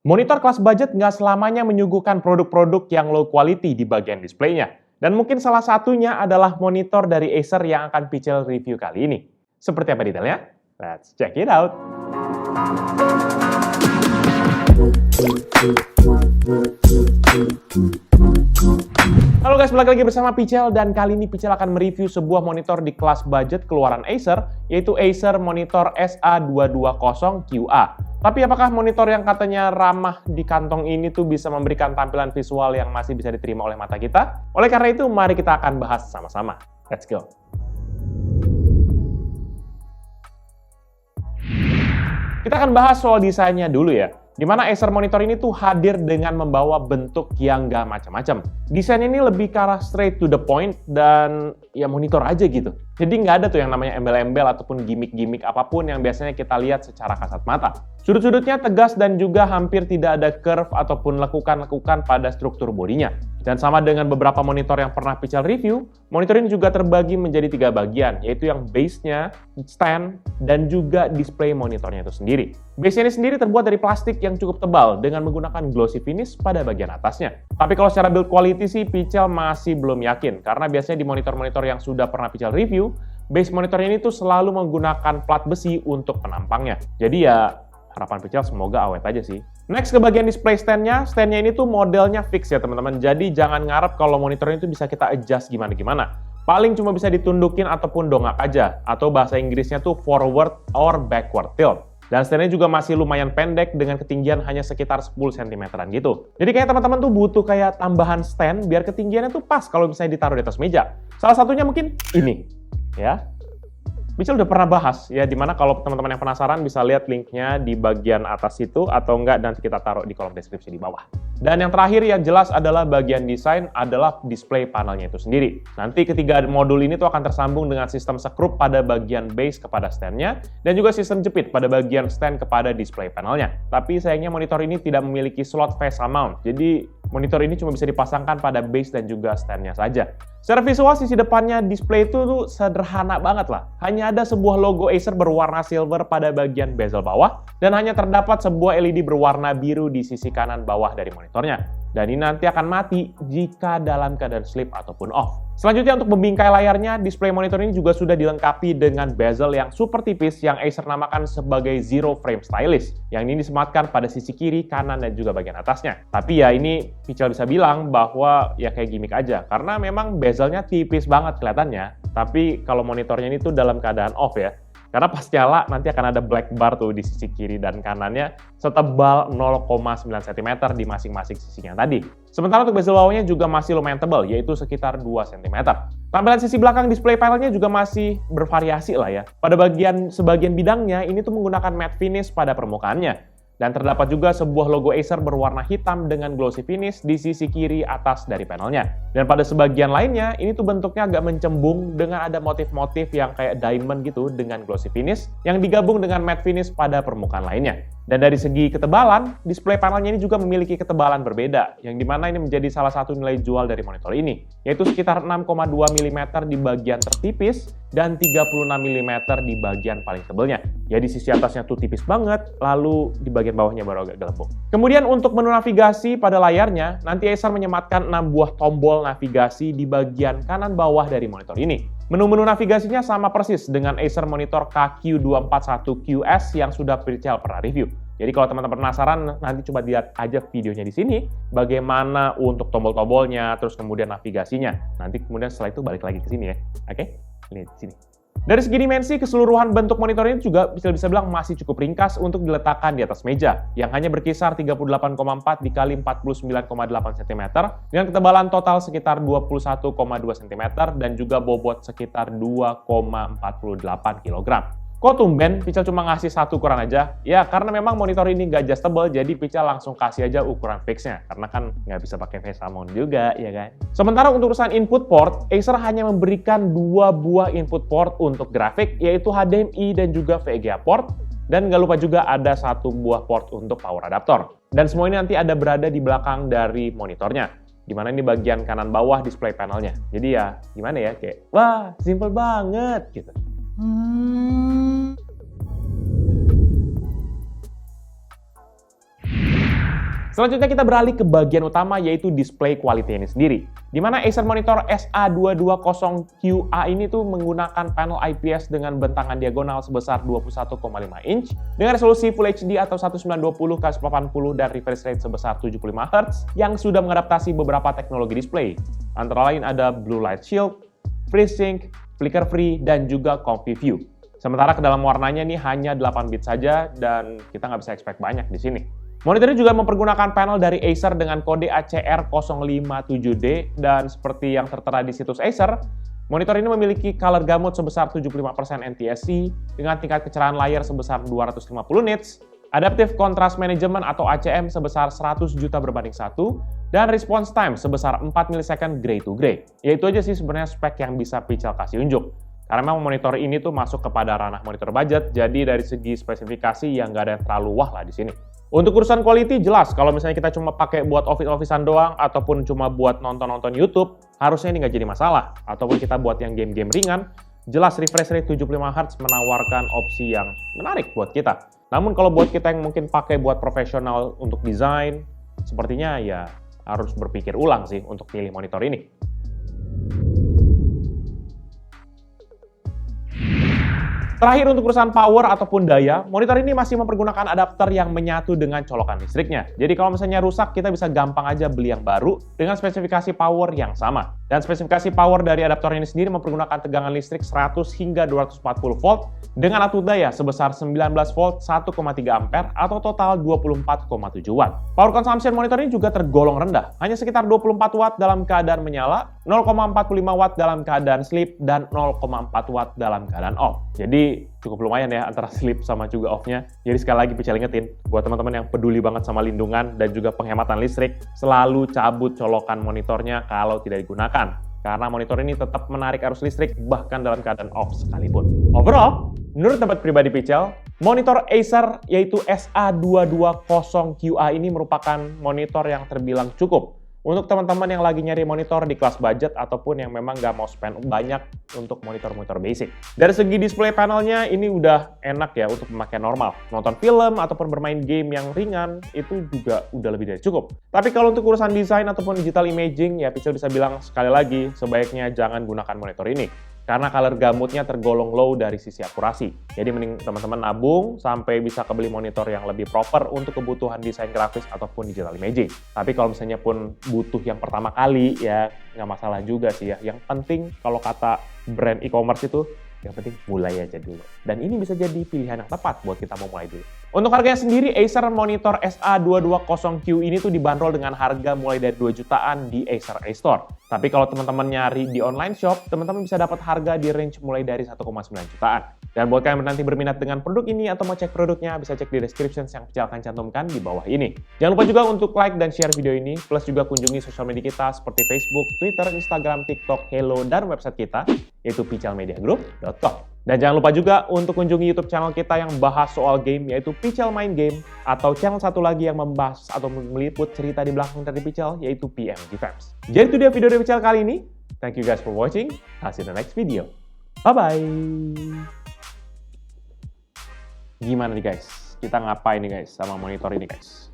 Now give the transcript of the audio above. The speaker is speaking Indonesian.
Monitor kelas budget nggak selamanya menyuguhkan produk-produk yang low quality di bagian displaynya. Dan mungkin salah satunya adalah monitor dari Acer yang akan Pichel review kali ini. Seperti apa detailnya? Let's check it out! Halo guys, balik lagi bersama Pichel dan kali ini Pichel akan mereview sebuah monitor di kelas budget keluaran Acer, yaitu Acer Monitor SA220QA. Tapi apakah monitor yang katanya ramah di kantong ini tuh bisa memberikan tampilan visual yang masih bisa diterima oleh mata kita? Oleh karena itu, mari kita akan bahas sama-sama. Let's go! Kita akan bahas soal desainnya dulu ya. Di mana Acer monitor ini tuh hadir dengan membawa bentuk yang nggak macam-macam. Desain ini lebih ke arah straight to the point dan ya monitor aja gitu. Jadi nggak ada tuh yang namanya embel-embel ataupun gimmick-gimmick apapun yang biasanya kita lihat secara kasat mata. Sudut-sudutnya tegas dan juga hampir tidak ada curve ataupun lekukan-lekukan pada struktur bodinya. Dan sama dengan beberapa monitor yang pernah Pichel review, monitor ini juga terbagi menjadi 3 bagian, yaitu yang base-nya, stand, dan juga display monitornya itu sendiri. Base-nya ini sendiri terbuat dari plastik yang cukup tebal dengan menggunakan glossy finish pada bagian atasnya. Tapi kalau secara build quality sih Pichel masih belum yakin, karena biasanya di monitor-monitor yang sudah pernah Pichel review, base monitor ini tuh selalu menggunakan plat besi untuk penampangnya. Jadi ya, harapan Pichel semoga awet aja sih. Next ke bagian display stand-nya. Stand-nya ini tuh modelnya fix ya teman-teman. Jadi jangan ngarep kalau monitornya itu bisa kita adjust gimana-gimana. Paling cuma bisa ditundukin ataupun dongak aja. Atau bahasa Inggrisnya tuh forward or backward tilt. Dan stand-nya juga masih lumayan pendek dengan ketinggian hanya sekitar 10 cm-an gitu. Jadi kayak teman-teman tuh butuh kayak tambahan stand biar ketinggiannya tuh pas kalau misalnya ditaruh di atas meja. Salah satunya mungkin ini, ya. Pichel udah pernah bahas, ya, dimana kalau teman-teman yang penasaran bisa lihat linknya di bagian atas itu, atau enggak nanti kita taruh di kolom deskripsi di bawah. Dan yang terakhir yang jelas adalah bagian desain adalah display panelnya itu sendiri. Nanti ketiga modul ini tuh akan tersambung dengan sistem sekrup pada bagian base kepada stand-nya, dan juga sistem jepit pada bagian stand kepada display panelnya. Tapi sayangnya monitor ini tidak memiliki slot VESA mount, jadi monitor ini cuma bisa dipasangkan pada base dan juga stand-nya saja. Secara visual, sisi depannya display itu tuh sederhana banget lah. Hanya ada sebuah logo Acer berwarna silver pada bagian bezel bawah, dan hanya terdapat sebuah LED berwarna biru di sisi kanan bawah dari monitornya. Dan ini nanti akan mati jika dalam keadaan sleep ataupun off. Selanjutnya untuk membingkai layarnya, display monitor ini juga sudah dilengkapi dengan bezel yang super tipis yang Acer namakan sebagai Zero Frame Stylus. Yang ini disematkan pada sisi kiri, kanan, dan juga bagian atasnya. Tapi ya ini Pichel bisa bilang bahwa ya kayak gimmick aja, karena memang bezelnya tipis banget kelihatannya. Tapi kalau monitornya ini tuh dalam keadaan off ya. Karena pas nyala nanti akan ada black bar tuh di sisi kiri dan kanannya setebal 0,9 cm di masing-masing sisinya tadi. Sementara untuk bezel bawahnya juga masih lumayan tebal, yaitu sekitar 2 cm. Tampilan sisi belakang display panelnya juga masih bervariasi lah ya. Pada sebagian bidangnya ini tuh menggunakan matte finish pada permukaannya. Dan terdapat juga sebuah logo Acer berwarna hitam dengan glossy finish di sisi kiri atas dari panelnya. Dan pada sebagian lainnya, ini tuh bentuknya agak mencembung dengan ada motif-motif yang kayak diamond gitu dengan glossy finish yang digabung dengan matte finish pada permukaan lainnya. Dan dari segi ketebalan, display panelnya ini juga memiliki ketebalan berbeda, yang dimana ini menjadi salah satu nilai jual dari monitor ini, yaitu sekitar 6,2 mm di bagian tertipis dan 36 mm di bagian paling tebelnya. Ya di sisi atasnya tuh tipis banget, lalu di bagian bawahnya baru agak gelembung. Kemudian untuk menu navigasi pada layarnya, nanti Acer menyematkan 6 buah tombol navigasi di bagian kanan bawah dari monitor ini. Menu-menu navigasinya sama persis dengan Acer Monitor KQ241QS yang sudah Pichel pernah review. Jadi kalau teman-teman penasaran, nanti coba lihat aja videonya di sini, bagaimana untuk tombol-tombolnya, terus kemudian navigasinya. Nanti kemudian setelah itu balik lagi ke sini ya. Oke? Lihat di sini. Dari segi dimensi, keseluruhan bentuk monitor ini juga bisa bilang masih cukup ringkas untuk diletakkan di atas meja, yang hanya berkisar 38,4 dikali 49,8 cm, dengan ketebalan total sekitar 21,2 cm, dan juga bobot sekitar 2,48 kg. Kok tumben Pichel cuma ngasih satu ukuran aja? Ya, karena memang monitor ini nggak adjustable, jadi Pichel langsung kasih aja ukuran fixnya. Karena kan nggak bisa pakai VESA mount juga, ya kan? Sementara untuk urusan input port, Acer hanya memberikan 2 buah input port untuk grafik, yaitu HDMI dan juga VGA port. Dan nggak lupa juga ada 1 buah port untuk power adapter. Dan semua ini nanti ada berada di belakang dari monitornya. Dimana ini bagian kanan bawah display panelnya. Jadi ya, gimana ya? Kayak, wah, simple banget, gitu. Selanjutnya kita beralih ke bagian utama yaitu display quality ini sendiri. Di mana Acer Monitor SA220QA ini tuh menggunakan panel IPS dengan bentangan diagonal sebesar 21,5 inch dengan resolusi Full HD atau 1920x1080 dan refresh rate sebesar 75 Hz yang sudah mengadaptasi beberapa teknologi display. Antara lain ada Blue Light Shield, FreeSync, Flicker Free, dan juga Comfy View. Sementara ke dalam warnanya nih hanya 8 bit saja dan kita nggak bisa expect banyak di sini. Monitor ini juga mempergunakan panel dari Acer dengan kode ACR057D dan seperti yang tertera di situs Acer, monitor ini memiliki color gamut sebesar 75% NTSC dengan tingkat kecerahan layar sebesar 250 nits, Adaptive Contrast Management atau ACM sebesar 100 juta berbanding 1, dan response time sebesar 4 millisecond gray to gray. Ya itu aja sih sebenarnya spek yang bisa Pichel kasih unjuk. Karena memang monitor ini tuh masuk kepada ranah monitor budget, jadi dari segi spesifikasi yang nggak ada yang terlalu wah lah di sini. Untuk urusan quality jelas, kalau misalnya kita cuma pakai buat office-officean doang, ataupun cuma buat nonton-nonton YouTube, harusnya ini nggak jadi masalah. Ataupun kita buat yang game-game ringan, jelas refresh rate 75 Hz menawarkan opsi yang menarik buat kita. Namun kalau buat kita yang mungkin pakai buat profesional untuk desain, sepertinya ya harus berpikir ulang sih untuk pilih monitor ini. Terakhir untuk urusan power ataupun daya, monitor ini masih mempergunakan adapter yang menyatu dengan colokan listriknya. Jadi kalau misalnya rusak, kita bisa gampang aja beli yang baru dengan spesifikasi power yang sama. Dan spesifikasi power dari adaptor ini sendiri mempergunakan tegangan listrik 100 hingga 240 volt dengan output daya sebesar 19 volt 1,3 ampere atau total 24,7 watt. Power consumption monitor ini juga tergolong rendah, hanya sekitar 24 watt dalam keadaan menyala, 0,45 watt dalam keadaan sleep, dan 0,4 watt dalam keadaan off. Jadi cukup lumayan ya antara sleep sama juga off-nya. Jadi sekali lagi Pichel ingetin, buat teman-teman yang peduli banget sama lindungan dan juga penghematan listrik, selalu cabut colokan monitornya kalau tidak digunakan. Karena monitor ini tetap menarik arus listrik bahkan dalam keadaan off sekalipun. Overall, menurut pendapat pribadi Pichel, monitor Acer yaitu SA220QA ini merupakan monitor yang terbilang cukup untuk teman-teman yang lagi nyari monitor di kelas budget ataupun yang memang nggak mau spend banyak untuk monitor-monitor basic. Dari segi display panelnya ini udah enak ya untuk pemakaian normal. Nonton film ataupun bermain game yang ringan itu juga udah lebih dari cukup. Tapi kalau untuk urusan desain ataupun digital imaging ya Pichel bisa bilang sekali lagi sebaiknya jangan gunakan monitor ini. Karena color gamutnya tergolong low dari sisi akurasi. Jadi mending teman-teman nabung sampai bisa kebeli monitor yang lebih proper untuk kebutuhan desain grafis ataupun digital imaging. Tapi kalau misalnya pun butuh yang pertama kali ya nggak masalah juga sih ya. Yang penting kalau kata brand e-commerce itu yang penting mulai aja dulu. Dan ini bisa jadi pilihan yang tepat buat kita mau mulai dulu. Untuk harganya sendiri, Acer Monitor SA220Q ini tuh dibanderol dengan harga mulai dari 2 jutaan di Acer A-Store. Tapi kalau teman-teman nyari di online shop, teman-teman bisa dapat harga di range mulai dari 1,9 jutaan. Dan buat kalian yang nanti berminat dengan produk ini atau mau cek produknya, bisa cek di description yang Pichel akan cantumkan di bawah ini. Jangan lupa juga untuk like dan share video ini, plus juga kunjungi sosial media kita seperti Facebook, Twitter, Instagram, TikTok, Hello, dan website kita, yaitu pichelmediagroup.com. Dan jangan lupa juga untuk kunjungi YouTube channel kita yang bahas soal game, yaitu Pichel Main Game, atau channel satu lagi yang membahas atau meliput cerita di belakang dari Pichel, yaitu PMG Fans. Jadi itu dia video dari Pichel kali ini. Thank you guys for watching. I'll see you in the next video. Bye-bye! Gimana nih guys? Kita ngapain nih guys sama monitor ini guys?